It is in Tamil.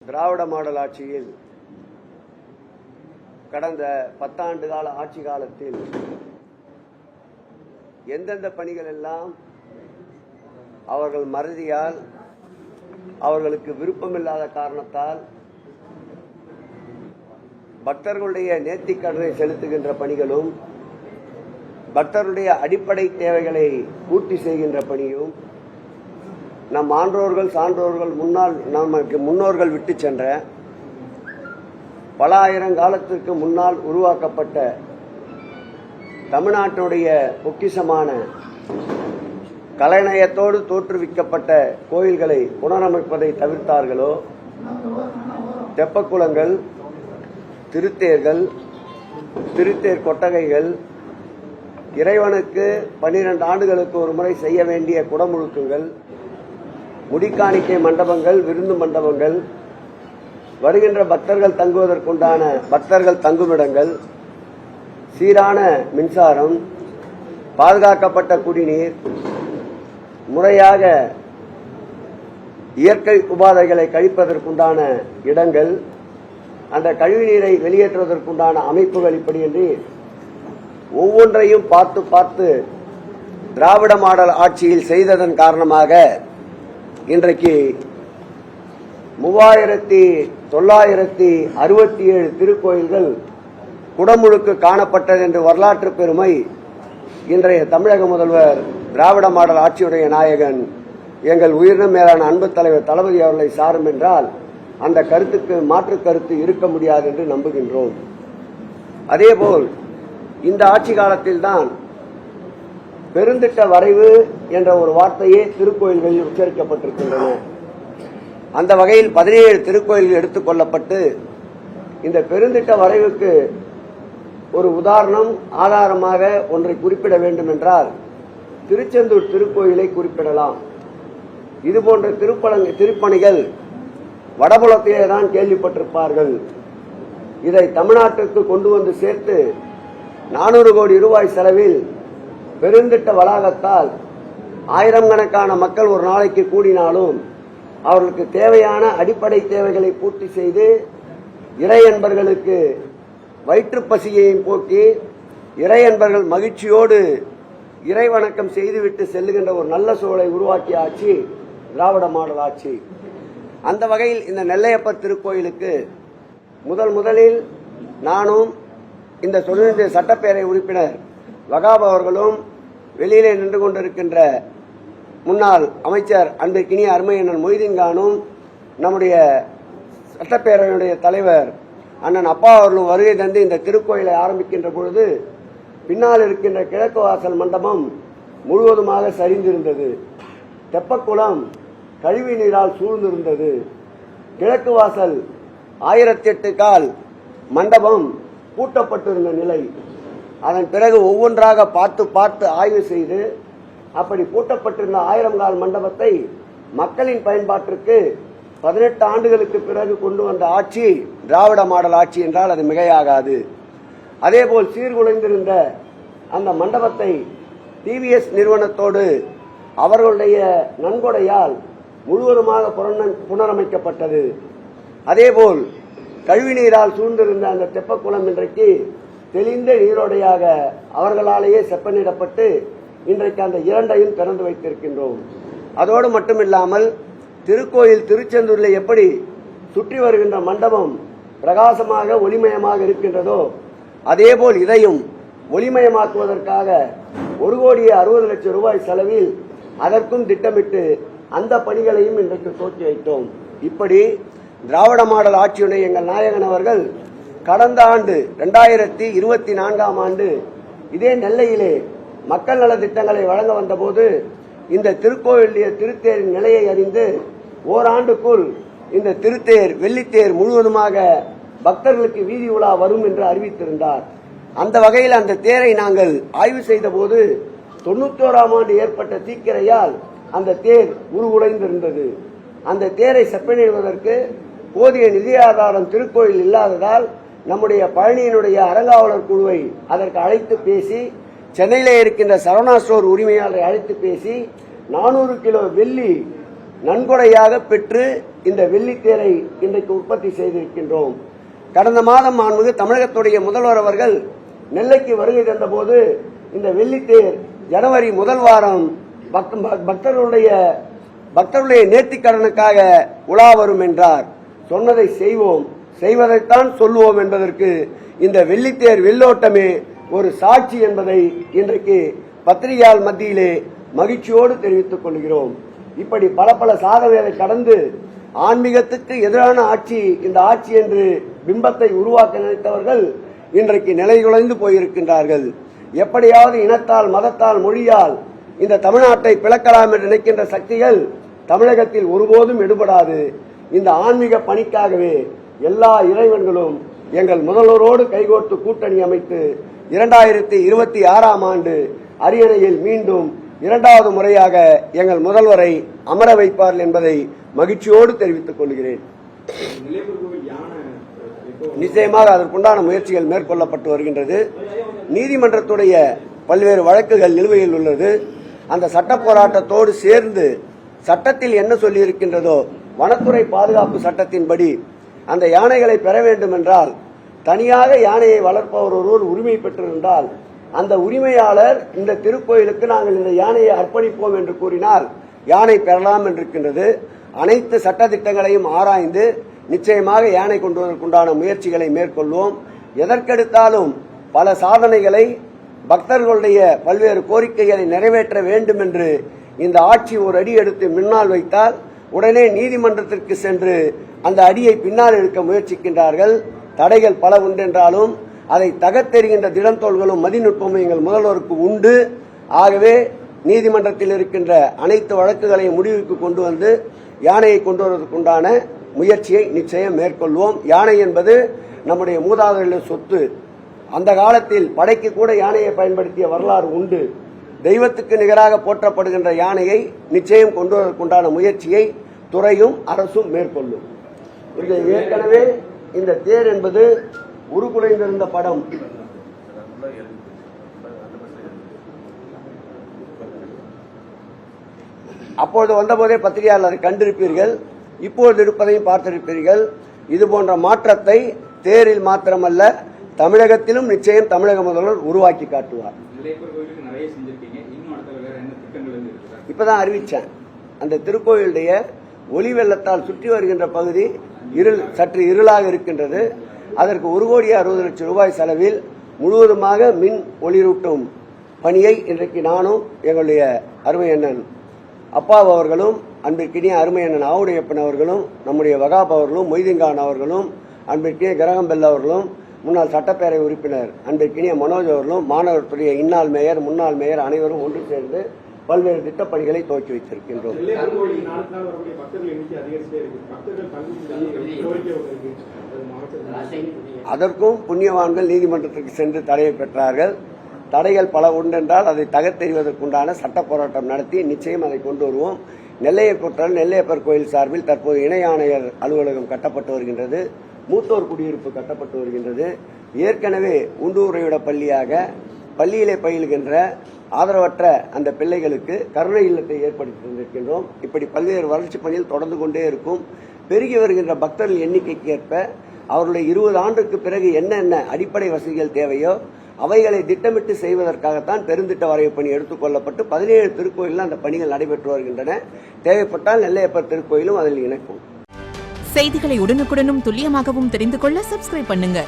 திராவிட மாடல் ஆட்சியில் கடந்த 10 ஆண்டு கால ஆட்சி காலத்தில் எந்தெந்த பணிகள் எல்லாம் அவர்கள் மறதியால் அவர்களுக்கு விருப்பமில்லாத காரணத்தால் பக்தர்களுடைய நேர்த்திக்கடனை செலுத்துகின்ற பணிகளும் பக்தருடைய அடிப்படை தேவைகளை பூர்த்தி செய்கின்ற பணியும் நம் ஆன்றோர்கள் சான்றோர்கள் நமக்கு முன்னோர்கள் விட்டு சென்ற பல ஆயிரம் காலத்திற்கு முன்னால் உருவாக்கப்பட்ட தமிழ்நாட்டினுடைய பொக்கிஷமான கலைநயத்தோடு தோற்றுவிக்கப்பட்ட கோயில்களை புனரமைப்பதை தவிர்த்தார்களோ, தெப்பக்குளங்கள், திருத்தேர்கள், திருத்தேர் கொட்டகைகள், இறைவனுக்கு 12 ஆண்டுகளுக்கு ஒரு முறை செய்ய வேண்டிய குடமுழுக்குகள், முடிக்காணிக்கை மண்டபங்கள், விருந்து மண்டபங்கள், வருகின்ற பக்தர்கள் தங்குவதற்குண்டான பக்தர்கள் தங்குமிடங்கள், சீரான மின்சாரம், பாதுகாக்கப்பட்ட குடிநீர், முறையாக இயற்கை உபாதைகளை கழிப்பதற்குண்டான இடங்கள், அந்த கழிவுநீரை வெளியேற்றுவதற்குண்டான அமைப்புகள், இப்படியின்றி ஒவ்வொன்றையும் பார்த்து பார்த்து திராவிட மாடல் ஆட்சியில் செய்ததன் காரணமாக இன்றைக்கு 3967 திருக்கோயில்கள் குடமுழுக்கு காணப்பட்டது என்று வரலாற்று பெருமை இன்றைய தமிழக முதல்வர் திராவிட மாடல் ஆட்சியுடைய நாயகன் எங்கள் உயிரினும் மேலான அன்பு தலைவர் தளபதி அவர்களை சாரும் என்றால் அந்த கருத்துக்கு மாற்று கருத்து இருக்க முடியாது என்று நம்புகின்றோம். அதேபோல் இந்த ஆட்சி காலத்தில்தான் பெருந்திட்ட வரைவு என்ற ஒரு வார்த்தையே திருக்கோயில்களில் உச்சரிக்கப்பட்டிருக்கின்றன. அந்த வகையில் 17 திருக்கோயில்கள் எடுத்துக் கொள்ளப்பட்டு இந்த பெருந்திட்ட வரைவுக்கு ஒரு உதாரணம் ஆதாரமாக ஒன்றை குறிப்பிட வேண்டும் என்றால் திருச்செந்தூர் திருக்கோயிலை குறிப்பிடலாம். இதுபோன்ற திருப்பணிகள் வடபுலத்திலே தான் கேள்விப்பட்டிருப்பார்கள். இதை தமிழ்நாட்டிற்கு கொண்டு வந்து சேர்த்து 400 கோடி ரூபாய் செலவில் பெருந்திட்ட வளாகத்தால் ஆயிரக்கணக்கான மக்கள் ஒரு நாளைக்கு கூடினாலும் அவர்களுக்கு தேவையான அடிப்படை தேவைகளை பூர்த்தி செய்து இறை அன்பர்களுக்கு வயிற்று பசியையும் போக்கி இறை அன்பர்கள் மகிழ்ச்சியோடு இறை வணக்கம் செய்துவிட்டு செல்லுகின்ற ஒரு நல்ல சூழலை உருவாக்கிய ஆட்சி திராவிட மாடல் ஆட்சி. அந்த வகையில் இந்த நெல்லையப்பர் திருக்கோயிலுக்கு முதலில் நானும் இந்த சுதந்திர சட்டப்பேரவை உறுப்பினர் வகாப் அவர்களும் வெளியிலே நின்று கொண்டிருக்கின்ற முன்னாள் அமைச்சர் அன்பிற்கினிய அருமையண்ணன் மொய்தீன் கானும் நம்முடைய சட்டப்பேரவையுடைய தலைவர் அண்ணன் அப்பா அவர்களும் வருகை தந்து இந்த திருக்கோயிலை ஆரம்பிக்கின்ற பொழுது பின்னால் இருக்கின்ற கிழக்கு வாசல் மண்டபம் முழுவதுமாக சரிந்திருந்தது. தெப்பக்குளம் கழிவு நீரால் சூழ்ந்திருந்தது. கிழக்கு வாசல் 1008 கால் மண்டபம் பூட்டப்பட்டிருந்த நிலை. அதன் பிறகு ஒவ்வொன்றாக பார்த்து ஆய்வு செய்து அப்படி பூட்டப்பட்டிருந்த 1000 கால் மண்டபத்தை மக்களின் பயன்பாட்டிற்கு 18 ஆண்டுகளுக்கு பிறகு கொண்டு வந்த ஆட்சி திராவிட மாடல் ஆட்சி என்றால் அது மிகையாகாது. அதேபோல் சீர்குலைந்திருந்த அந்த மண்டபத்தை டிவிஎஸ் நிறுவனத்தோடு அவர்களுடைய நன்கொடையால் முழுவதுமாக புனரமைக்கப்பட்டது. அதேபோல் கழிவுநீரால் சூழ்ந்திருந்த அந்த தெப்பக்குளம் இன்றைக்கு தெளிந்த நீரோடையாக அவர்களாலேயே செப்பனிடப்பட்டு இன்றைக்கு அந்த 2ஐயும் திறந்து வைத்திருக்கின்றோம். அதோடு மட்டுமில்லாமல் திருக்கோயில் திருச்செந்தூரில் எப்படி சுற்றி வருகின்ற மண்டபம் பிரகாசமாக ஒளிமயமாக இருக்கின்றதோ அதேபோல் இதையும் ஒளிமயமாக்குவதற்காக 1,60,00,000 ரூபாய் செலவில் அதற்கும் திட்டமிட்டு அந்த பணிகளையும் இன்றைக்கு துவக்கி வைத்தோம். இப்படி திராவிட மாடல் ஆட்சியுடைய எங்கள் நாயகன் அவர்கள் கடந்த ஆண்டு 2024ஆம் ஆண்டு இதே நெல்லையிலே மக்கள் நல திட்டங்களை வழங்க வந்தபோது இந்த திருக்கோயிலுடைய திருத்தேரின் நிலையை அறிந்து ஓராண்டுக்குள் இந்த திருத்தேர் வெள்ளித்தேர் முழுவதுமாக பக்தர்களுக்கு வீதி உலா வரும் என்று அறிவித்திருந்தார். அந்த வகையில் அந்த தேரை நாங்கள் ஆய்வு செய்த போது 91ஆம் ஆண்டு ஏற்பட்ட தீக்கிரையால் அந்த தேர் உருகுலைந்திருந்தது. அந்த தேரை செப்பனிடுவதற்கு போதிய நிதி ஆதாரம் திருக்கோயில் இல்லாததால் நம்முடைய பழனியினுடைய அறங்காவலர் குழுவை அதற்கு அழைத்து பேசி சென்னையிலே இருக்கின்ற சரவணா ஸ்டோர் உரிமையாளரை அழைத்து பேசி 400 கிலோ வெள்ளி நன்கொடையாக பெற்று இந்த வெள்ளித்தேரை இன்றைக்கு உற்பத்தி செய்திருக்கின்றோம். கடந்த மாதம் மாண்புமிகு தமிழகத்துடைய முதல்வர் அவர்கள் நெல்லைக்கு வருகை தந்தபோது இந்த வெள்ளித்தேர் ஜனவரி முதல் வாரம் பக்தர்களுடைய நேர்த்திக்கடனுக்காக உலா வரும் என்றார். சொன்னதை செய்வோம், செய்வதைத்தான் சொல்லுவோம் என்பதற்கு இந்த வெள்ளித்தேர் வெள்ளோட்டமே ஒரு சாட்சி என்பதை இன்றைக்கு பத்திரிகையாளர் மத்தியிலே மகிழ்ச்சியோடு தெரிவித்துக் கொள்கிறோம். இப்படி பல பல சாதனைகளை கடந்து ஆன்மீகத்துக்கு எதிரான ஆட்சி இந்த ஆட்சி என்று பிம்பத்தை உருவாக்க நினைத்தவர்கள் இன்றைக்கு நிலைகுலைந்து போயிருக்கின்றார்கள். எப்படியாவது இனத்தால், மதத்தால், மொழியால் இந்த தமிழ்நாட்டை பிளக்கலாம் என்று நினைக்கின்ற சக்திகள் தமிழகத்தில் ஒருபோதும் எடுபடாது. இந்த ஆன்மீக பணிக்காகவே எல்லா இறைவன்களும் எங்கள் முதல்வரோடு கைகோர்த்து கூட்டணி அமைத்து 2026ஆம் ஆண்டு அரியணையில் மீண்டும் இரண்டாவது முறையாக எங்கள் முதல்வரை அமர வைப்பார்கள் என்பதை மகிழ்ச்சியோடு தெரிவித்துக் கொள்கிறேன். நிச்சயமாக அதற்குண்டான முயற்சிகள் மேற்கொள்ளப்பட்டு வருகின்றது. நீதிமன்றத்துடைய பல்வேறு வழக்குகள் நிலுவையில் உள்ளது. அந்த சட்ட போராட்டத்தோடு சேர்ந்து சட்டத்தில் என்ன சொல்லியிருக்கின்றதோ வனத்துறை பாதுகாப்பு சட்டத்தின்படி அந்த யானைகளை பெற வேண்டும் என்றால் தனியாக யானையை வளர்ப்பவர் ஒருவர் உரிமை பெற்றிருந்தால் அந்த உரிமையாளர் இந்த திருக்கோயிலுக்கு நாங்கள் இந்த யானையை அர்ப்பணிப்போம் என்று கூறினால் யானை பெறலாம் என்றிருக்கின்றது. அனைத்து சட்ட திட்டங்களையும் ஆராய்ந்து நிச்சயமாக யானை கொண்டு வருவதற்குண்டான முயற்சிகளை மேற்கொள்வோம். எதற்கெடுத்தாலும் பல சாதனைகளை பக்தர்களுடைய பல்வேறு கோரிக்கைகளை நிறைவேற்ற வேண்டும் என்று இந்த ஆட்சி ஒரு அடி எடுத்து முன்னால் வைத்தால் உடனே நீதிமன்றத்திற்கு சென்று அந்த அடியை பின்னால் எடுக்க முயற்சிக்கின்றார்கள். தடைகள் பல உண்டென்றாலும் அதை தகர்த்தெறிகின்ற திடந்தோள்களும் மதிநுட்பமும் எங்கள் முதல்வருக்கு உண்டு. ஆகவே நீதிமன்றத்தில் இருக்கின்ற அனைத்து வழக்குகளையும் முடிவுக்கு கொண்டு வந்து யானையை கொண்டு வருவதற்குண்டான முயற்சியை நிச்சயம் மேற்கொள்வோம். யானை என்பது நம்முடைய மூதாதையர்களின் சொத்து. அந்த காலத்தில் படைக்கு கூட யானையை பயன்படுத்திய வரலாறு உண்டு. தெய்வத்துக்கு நிகராக போற்றப்படுகின்ற யானையை நிச்சயம் கொண்டு வருவதற்குண்டான முயற்சியை துறையும் அரசும் மேற்கொள்ளும். ஏற்கனவே இந்த தேர் என்பது உருகுலைந்திருந்த படம். அப்பொழுது வந்தபோதே பத்திரிகையாளர் அதை கண்டிருப்பீர்கள், இப்பொழுது இருப்பதையும் பார்த்திருப்பீர்கள். இதுபோன்ற மாற்றத்தை தேரில் மாத்திரமல்ல தமிழகத்திலும் நிச்சயம் தமிழக முதல்வர் உருவாக்கி காட்டுவார். இப்பதான் அறிவிச்சேன். அந்த திருக்கோயிலுடைய ஒளி வெள்ளத்தால் சுற்றி வருகின்ற பகுதி சற்று இருளாக இருக்கின்றது. அதற்கு 1,60,00,000 ரூபாய் செலவில் முழுவதுமாக மின் ஒளிரூட்டும் பணியை இன்றைக்கு நானும் எங்களுடைய அருமை அண்ணன் அப்பாவு அவர்களும் அன்பிற்கினிய அருமை அண்ணன் ஆவுடையப்பன் அவர்களும் நம்முடைய வகாப் அவர்களும் மொய்தீன்கான் அவர்களும் அன்பிற்கினிய கிரகம்பெல் அவர்களும் முன்னாள் சட்டப்பேரவை உறுப்பினர் அன்பிற்கினிய மனோஜ் அவர்களும் மாநகர் துறைய இந்நாள் மேயர் முன்னாள் மேயர் அனைவரும் ஒன்று சேர்ந்து பல்வேறு திட்டப்பணிகளை துவக்கி வைத்திருக்கின்றோம். அதற்கும் புண்ணியவான்கள் நீதிமன்றத்திற்கு சென்று தடையை பெற்றார்கள். தடைகள் பல உண்டென்றால் அதை தகர்த்தெறிவதற்குண்டான சட்ட போராட்டம் நடத்தி நிச்சயம் அதை கொண்டு வருவோம். நெல்லையை பொறுத்தவரை நெல்லையப்பர் கோயில் சார்பில் தற்போது இணை ஆணையர் அலுவலகம் கட்டப்பட்டு வருகின்றது. மூத்தோர் குடியிருப்பு கட்டப்பட்டு வருகின்றது. ஏற்கனவே உண்டுரையுட பள்ளியாக பள்ளியிலே பயில்கின்ற ஆதரவற்ற அந்த பிள்ளைகளுக்கு கருணை இல்லத்தை ஏற்படுத்தி தந்திருக்கின்றோம். இப்படி பல்வேறு வளர்ச்சி பணிகள் தொடர்ந்து கொண்டே இருக்கும். பெருகி வருகின்ற பக்தர்கள் எண்ணிக்கைக்கு ஏற்ப அவருடைய 20 ஆண்டுக்கு பிறகு என்னென்ன அடிப்படை வசதிகள் தேவையோ அவைகளை திட்டமிட்டு செய்வதற்காகத்தான் பெருந்திட்ட வரைவு பணி எடுத்துக் கொள்ளப்பட்டு 17 திருக்கோயிலில் அந்த பணிகள் நடைபெற்று வருகின்றன. தேவைப்பட்டால் நெல்லையப்பர் திருக்கோயிலும் அதில் இணைக்கும். செய்திகளை உடனுக்குடனும் துல்லியமாகவும் தெரிந்து கொள்ள சப்ஸ்கிரைப் பண்ணுங்க.